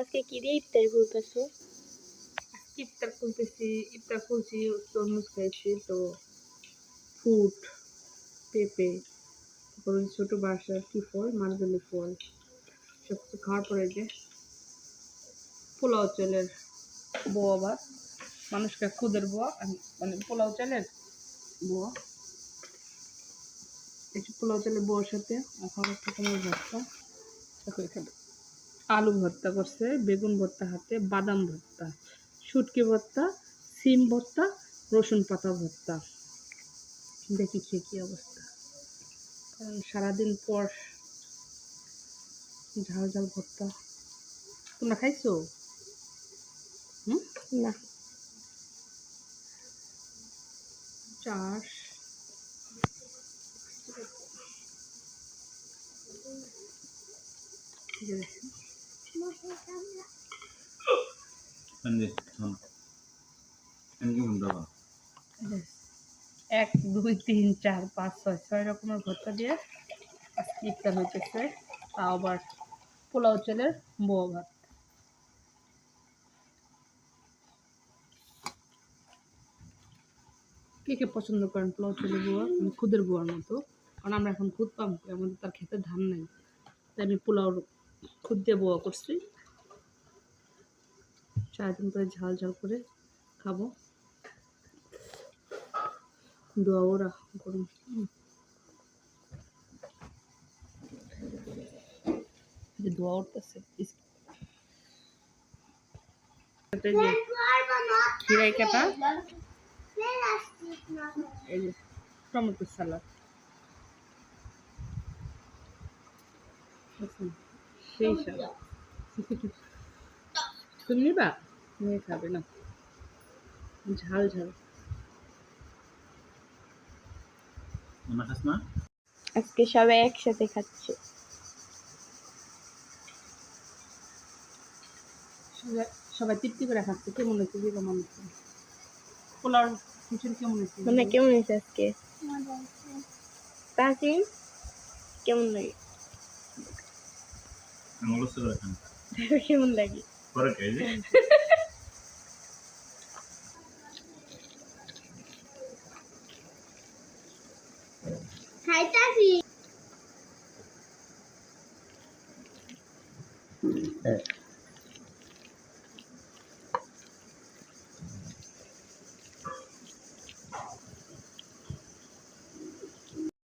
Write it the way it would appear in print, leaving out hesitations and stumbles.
আজকে কি দিয়ে ইফতার করতেছো? ইফতার খুলতেছি, ইফতার খুলছি, তরমুজ খাইছি, তো ফ্রুট, পেঁপে, তারপরে ছোটো বাসার কি ফল, মালবেলি ফল, সব কিছু খাওয়ার পরে যে পোলাও চালের বোয়া ভাত, মানুষকে খুদের বোয়া, মানে পোলাও চালের বোয়া, একটু পোলাও চালের বোয়ার সাথে এখন একটা তোমার ভর্তা, তারপরে এখানে আলু ভর্তা করছে, বেগুন ভর্তা হাতে, বাদাম ভর্তা, শুটকি ভর্তা, সিম ভর্তা, রসুন পাতা ভর্তা। দেখি খেয়ে কী অবস্থা, কারণ সারাদিন পর ঝাল ঝাল ভর্তা। তোমরা খাইছো? না। চাষ এক দুই তিন চার পাঁচ ছয় ছয় রকমের ভর্তা দিয়ে আজকে ইফতার হইতেছে, তাও আবার পোলাও চালের বোয়া ভাত। কে কে পছন্দ করেন পোলাও চালের বোয়া, মানে খুদের বোয়ার মতো? কারণ আমরা এখন খুদ পাম, আমাদের তার খেতে ধান নেই, তাই আমি পোলাও খুদ দিয়ে বোয়া করছি। সারাদিন করে ঝাল ঝাল করে খাবো। দোয়া ওরা করুন। দোয়া উঠতেছে, খিরাই কাটা, এই যে টমেটো সালাদ, সেই স্বাদ। তুমি নিবা? নিয়ে খাবে না, ঝাল ঝাল। আজকে সবাই একসাথে খাচ্ছে। সবাই তৃপ্তি করে খাচ্ছে। কেমন হয়েছে যেটা মনে হচ্ছে? পোলাও খিচুড়ি কেমন হয়েছে? মানে কেমন হয়েছে আজকে? তাসি কেমন লাগে? কেমন লাগে? খাইতাছি।